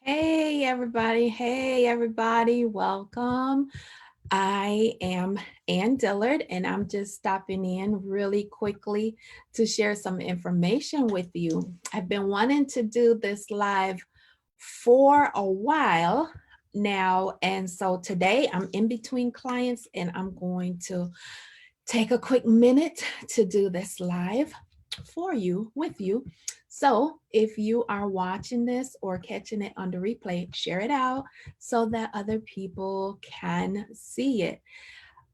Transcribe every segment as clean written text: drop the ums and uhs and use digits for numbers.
Hey everybody, welcome. I am Ann Dillard and I'm just stopping in really quickly to share some information with you. I've been wanting to do this live for a while now, and so today I'm in between clients and I'm going to take a quick minute to do this live for you, with you. So if you are watching this or catching it on the replay, share it out so that other people can see it.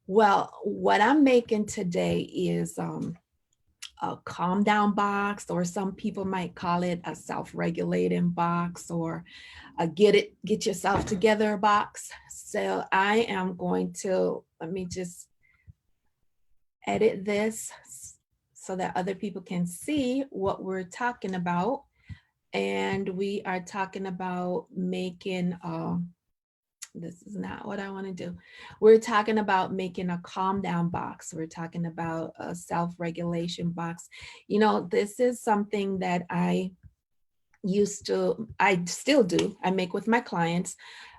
Well, what I'm making today is a calm down box, or some people might call it a self-regulating box, or a get yourself together box. So I am going to, let me just edit this so that other people can see what we're talking about. And we are talking about making, this is not what I want to do. We're talking about making a calm down box. We're talking about a self-regulation box. You know, this is something that I still do, I make with my clients.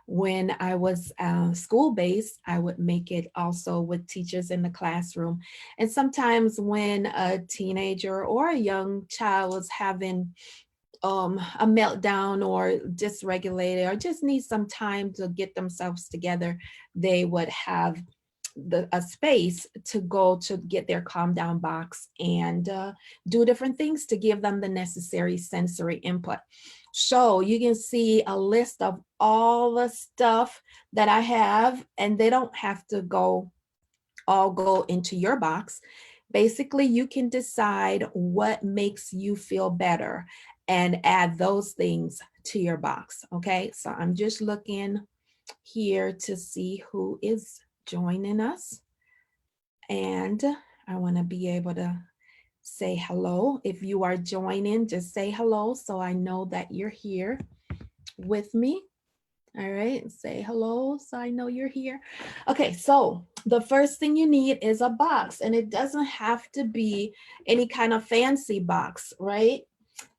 When I was school-based, I would make it also with teachers in the classroom. And sometimes when a teenager or a young child was having a meltdown or dysregulated or just need some time to get themselves together, they would have a space to go to get their calm down box and do different things to give them the necessary sensory input. So you can see a list of all the stuff that I have, and they don't have to all go into your box. Basically, you can decide what makes you feel better and add those things to your box. Okay, so I'm just looking here to see who is joining us. And I want to be able to say hello. If you are joining, just say hello so I know that you're here with me. All right, say hello so I know you're here. Okay, so the first thing you need is a box, and it doesn't have to be any kind of fancy box, right?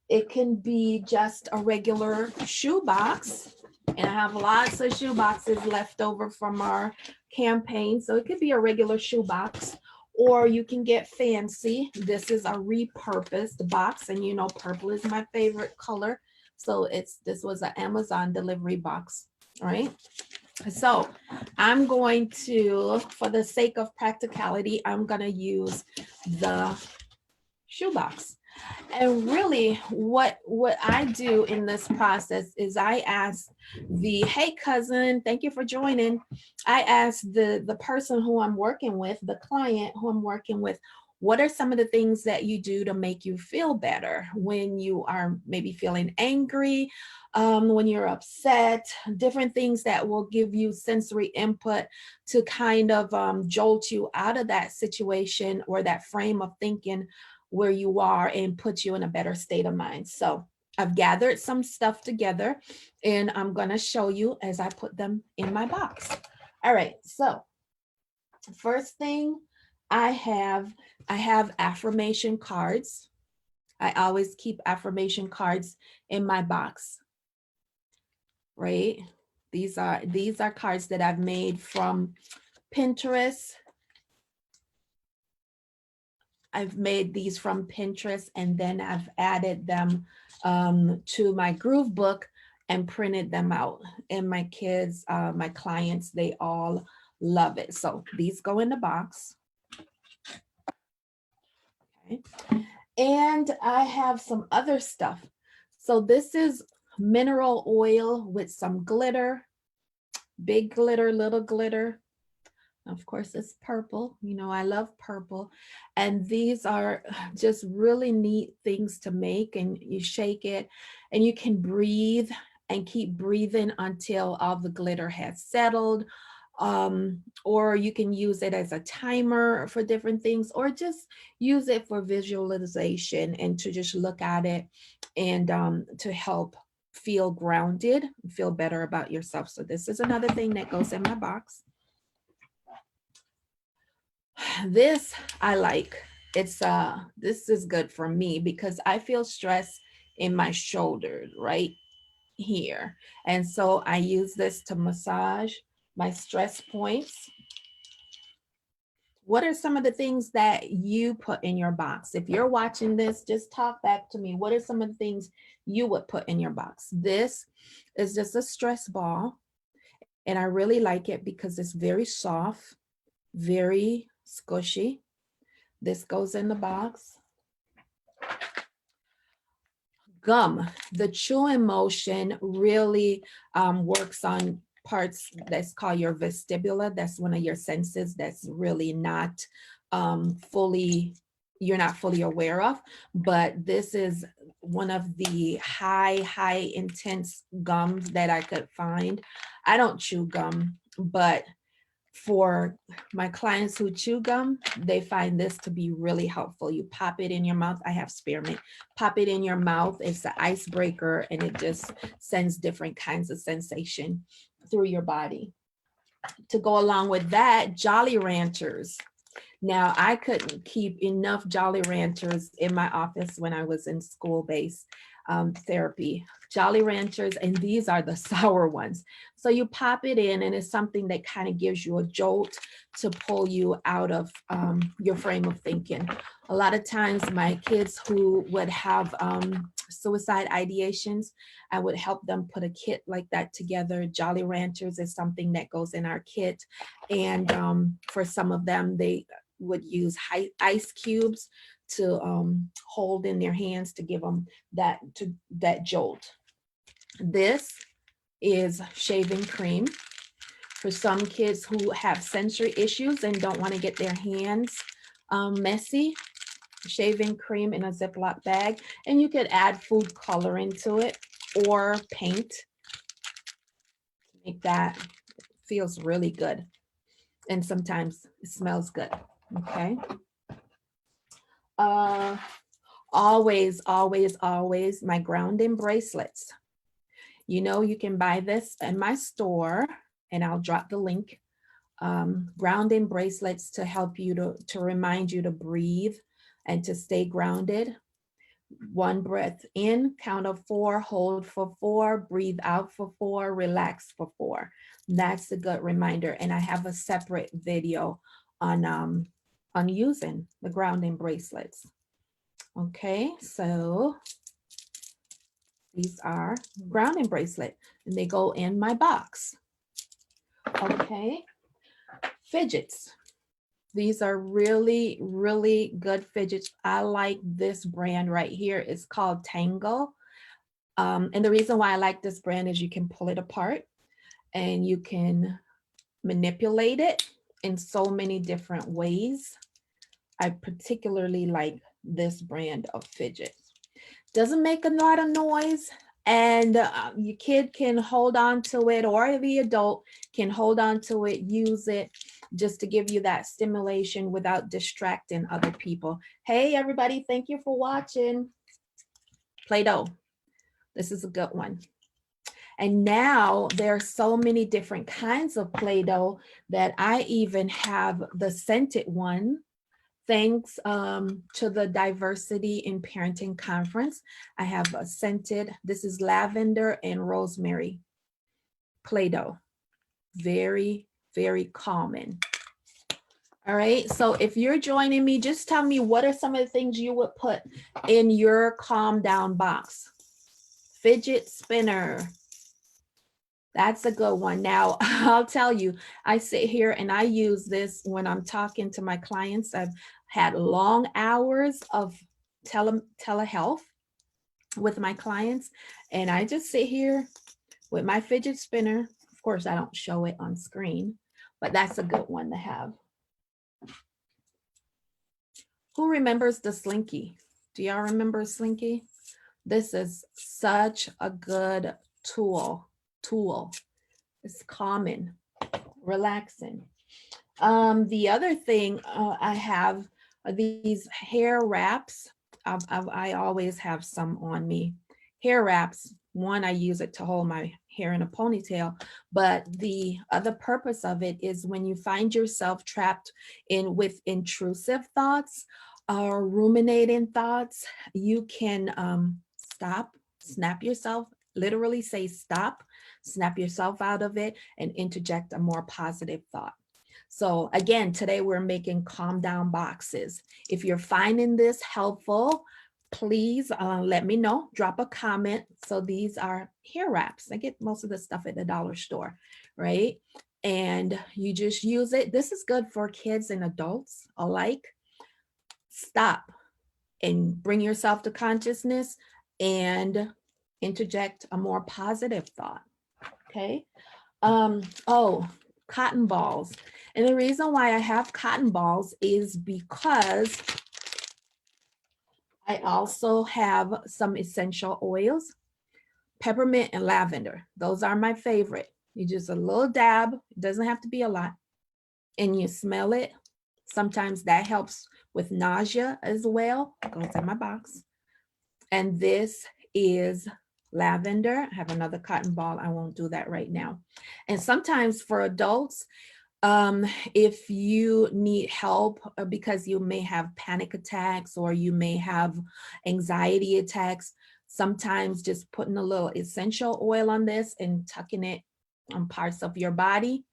It can be just a regular shoe box. And I have lots of shoe boxes left over from our campaign. So it could be a regular shoe box, or you can get fancy. This is a repurposed box. And you know, purple is my favorite color. So this was an Amazon delivery box, right? So I'm going to, for the sake of practicality, I'm going to use the shoebox. And really what I do in this process is I ask hey cousin, thank you for joining. I ask the person who I'm working with, the client who I'm working with, what are some of the things that you do to make you feel better when you are maybe feeling angry, when you're upset, different things that will give you sensory input to kind of jolt you out of that situation or that frame of thinking where you are and put you in a better state of mind. So I've gathered some stuff together and I'm going to show you as I put them in my box. All right. So first thing I have affirmation cards. I always keep affirmation cards in my box, right? These are cards that I've made from Pinterest. I've made these from Pinterest, and then I've added them to my groove book and printed them out. And my kids, my clients, they all love it. So these go in the box. Okay. And I have some other stuff. So this is mineral oil with some glitter, big glitter, little glitter. Of course, it's purple. You know, I love purple. And these are just really neat things to make. And you shake it and you can breathe and keep breathing until all the glitter has settled. Or you can use it as a timer for different things, or just use it for visualization and to just look at it and to help feel grounded, feel better about yourself. So this is another thing that goes in my box. This I like. This is good for me because I feel stress in my shoulders, right? here. And so I use this to massage my stress points. What are some of the things that you put in your box? If you're watching this, just talk back to me. What are some of the things you would put in your box? This is just a stress ball, and I really like it because it's very soft, very squishy. This goes in the box. Gum, the chewing motion really works on parts that's called your vestibular. That's one of your senses that's really not fully, you're not fully aware of, but this is one of the high intense gums that I could find. I don't chew gum, but for my clients who chew gum, they find this to be really helpful. You pop it in your mouth. I have spearmint. Pop it in your mouth. It's an icebreaker, and it just sends different kinds of sensation through your body. To go along with that, Jolly Ranchers. Now, I couldn't keep enough Jolly Ranchers in my office when I was in school-based therapy. Jolly Ranchers, and these are the sour ones. So you pop it in, and it's something that kind of gives you a jolt to pull you out of your frame of thinking. A lot of times my kids who would have suicide ideations, I would help them put a kit like that together. Jolly Ranchers is something that goes in our kit. And for some of them, they would use ice cubes to hold in their hands to give them that jolt. This is shaving cream for some kids who have sensory issues and don't want to get their hands messy. Shaving cream in a Ziploc bag, and you could add food coloring to it or paint to make that feels really good, and sometimes it smells good. Okay. Always my grounding bracelets. You know, you can buy this in my store, and I'll drop the link. Grounding bracelets to help you to remind you to breathe and to stay grounded. One breath in, count of 4, hold for 4, breathe out for 4, relax for 4. That's a good reminder. And I have a separate video on using the grounding bracelets. Okay, so these are grounding bracelet, and they go in my box. Okay, fidgets. These are really good fidgets. I like this brand right here. It's called Tango. And the reason why I like this brand is you can pull it apart and you can manipulate it in so many different ways. I particularly like this brand of fidgets. Doesn't make a lot of noise, and your kid can hold on to it, or the adult can hold on to it, use it just to give you that stimulation without distracting other people. Hey, everybody, thank you for watching. Play-Doh. This is a good one. And now there are so many different kinds of Play-Doh that I even have the scented one. Thanks to the Diversity in Parenting Conference, I have a scented, this is lavender and rosemary Play-Doh. Very calming. All right, so if you're joining me, just tell me what are some of the things you would put in your calm down box. Fidget spinner. That's a good one. Now, I'll tell you, I sit here and I use this when I'm talking to my clients. I've had long hours of telehealth with my clients, and I just sit here with my fidget spinner. Of course, I don't show it on screen, but that's a good one to have. Who remembers the Slinky? Do y'all remember Slinky? This is such a good tool. It's calming, relaxing. The other thing I have are these hair wraps. I always have some on me. Hair wraps. One, I use it to hold my hair in a ponytail, but the other purpose of it is when you find yourself trapped with intrusive thoughts or ruminating thoughts, you can stop, snap yourself Literally say stop, snap yourself out of it, and interject a more positive thought. So again, today we're making calm down boxes. If you're finding this helpful, please let me know, drop a comment. So these are hair wraps. I get most of the stuff at the dollar store, right? And you just use it. This is good for kids and adults alike. Stop and bring yourself to consciousness and interject a more positive thought. Okay. Oh, cotton balls. And the reason why I have cotton balls is because I also have some essential oils, peppermint and lavender. Those are my favorite. You just a little dab, it doesn't have to be a lot, and you smell it. Sometimes that helps with nausea as well. It goes in my box. And this is lavender. I have another cotton ball. I won't do that right now. And sometimes for adults, if you need help because you may have panic attacks or you may have anxiety attacks, sometimes just putting a little essential oil on this and tucking it on parts of your body,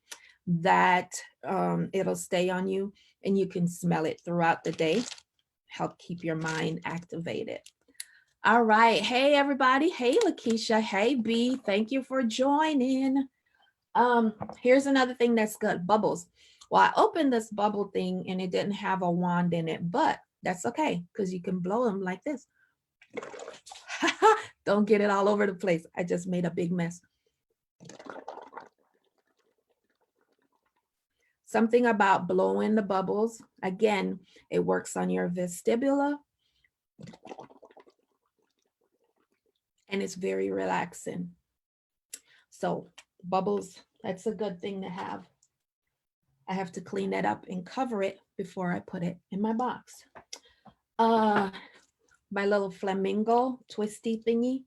that it'll stay on you and you can smell it throughout the day, help keep your mind activated. All right. Hey, everybody. Hey, Lakeisha. Hey, B. Thank you for joining. Here's another thing that's good, bubbles. Well, I opened this bubble thing and it didn't have a wand in it, but that's okay because you can blow them like this. Don't get it all over the place. I just made a big mess. Something about blowing the bubbles. Again, it works on your vestibular and it's very relaxing. So bubbles, that's a good thing to have. I have to clean that up and cover it before I put it in my box. My little flamingo twisty thingy,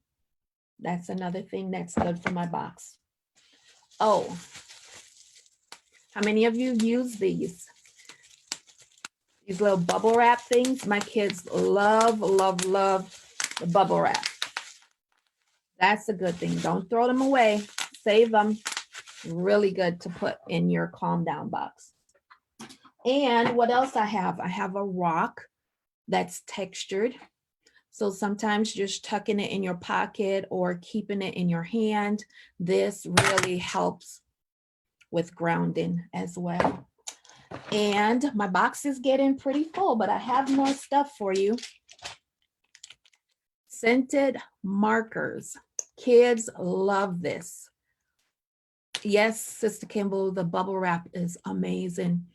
that's another thing that's good for my box. Oh, how many of you use these? These little bubble wrap things. My kids love, love, love the bubble wrap. That's a good thing. Don't throw them away. Save them. Really good to put in your calm down box. And what else I have? I have a rock that's textured. So sometimes just tucking it in your pocket or keeping it in your hand. This really helps with grounding as well. And my box is getting pretty full, but I have more stuff for you. Scented markers. Kids love this. Yes, Sister Kimball, the bubble wrap is amazing.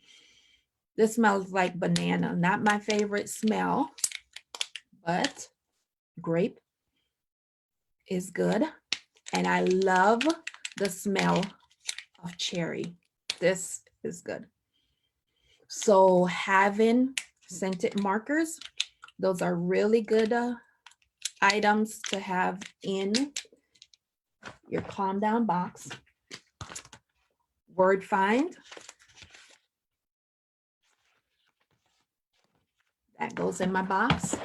This smells like banana. Not my favorite smell, but grape is good. And I love the smell of cherry. This is good. So having scented markers, those are really good items to have in your calm down box. Word find. That goes in my box.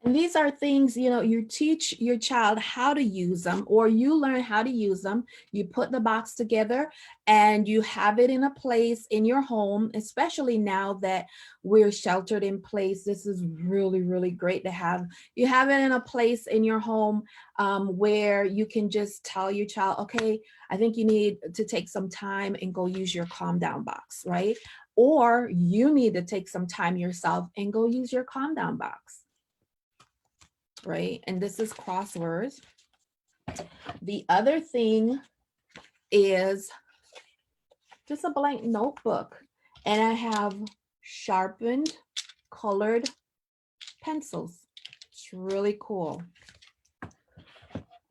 And these are things, you know, you teach your child how to use them, or you learn how to use them. You put the box together and you have it in a place in your home, especially now that we're sheltered in place. This is really, really great to have. You have it in a place in your home where you can just tell your child, okay, I think you need to take some time and go use your calm down box, right? Or you need to take some time yourself and go use your calm down box. Right? And this is crosswords. The other thing is just a blank notebook. And I have sharpened, colored pencils. It's really cool.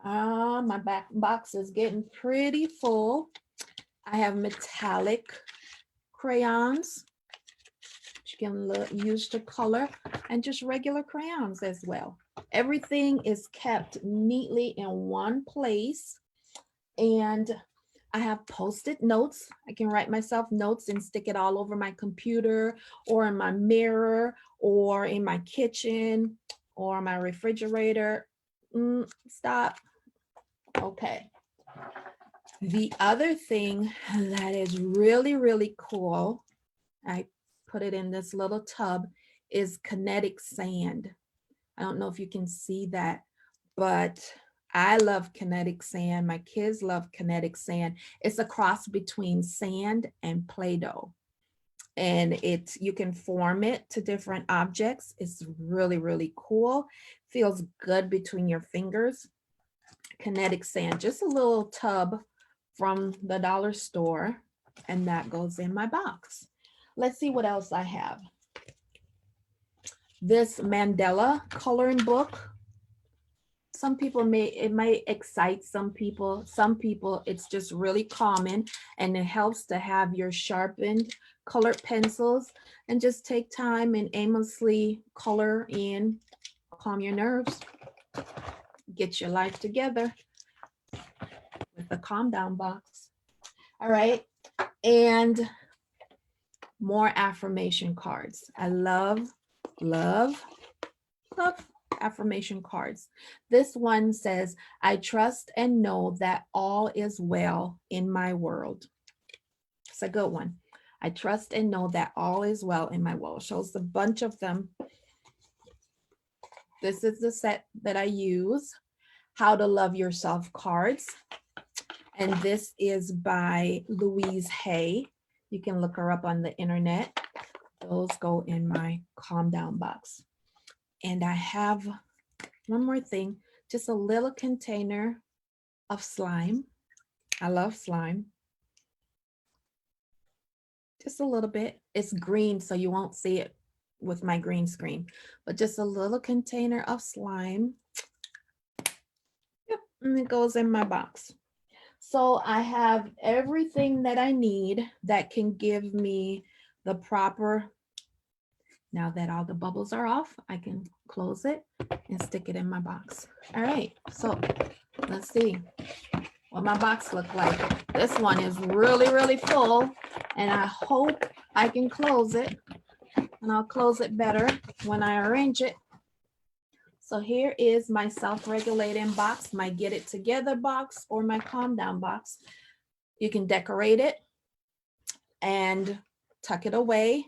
My back box is getting pretty full. I have metallic crayons, which you can use to color, and just regular crayons as well. Everything is kept neatly in one place. And I have Post-it notes. I can write myself notes and stick it all over my computer or in my mirror or in my kitchen or my refrigerator. Stop. Okay. The other thing that is really, really cool, I put it in this little tub, is kinetic sand. I don't know if you can see that, but I love kinetic sand. My kids love kinetic sand. It's a cross between sand and Play-Doh. And you can form it to different objects. It's really, really cool. Feels good between your fingers. Kinetic sand, just a little tub from the dollar store, and that goes in my box. Let's see what else I have. This Mandela coloring book. Some people it might excite some people. Some people it's just really common, and it helps to have your sharpened colored pencils and just take time and aimlessly color in, calm your nerves, get your life together with a calm down box. All right. And more affirmation cards. I love, love, love affirmation cards. This one says, I trust and know that all is well in my world. It's a good one. I trust and know that all is well in my world. Shows a bunch of them. This is the set that I use. How to Love Yourself cards. And this is by Louise Hay. You can look her up on the internet. Those go in my calm down box. And I have one more thing, just a little container of slime. I love slime. Just a little bit. It's green, so you won't see it with my green screen, but just a little container of slime. Yep, and it goes in my box. So I have everything that I need that can give me the proper, now that all the bubbles are off, I can close it and stick it in my box. All right, so let's see what my box looks like. This one is really, really full, and I hope I can close it, and I'll close it better when I arrange it. So here is my self-regulating box, my get it together box, or my calm down box. You can decorate it and tuck it away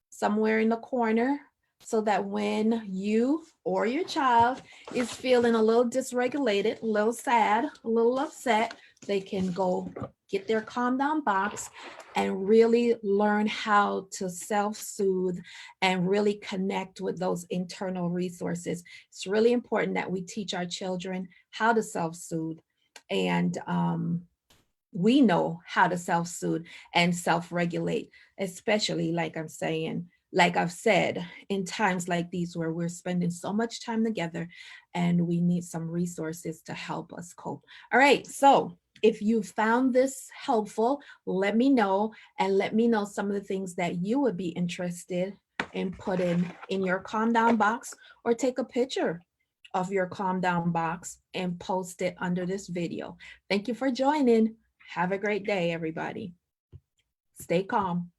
somewhere in the corner so that when you or your child is feeling a little dysregulated, a little sad, a little upset, they can go get their calm down box and really learn how to self-soothe and really connect with those internal resources. It's really important that we teach our children how to self-soothe, and we know how to self-soothe and self-regulate, especially like I've said, in times like these where we're spending so much time together and we need some resources to help us cope. All right, so if you found this helpful, let me know, and let me know some of the things that you would be interested in putting in your calm down box, or take a picture of your calm down box and post it under this video. Thank you for joining. Have a great day, everybody. Stay calm.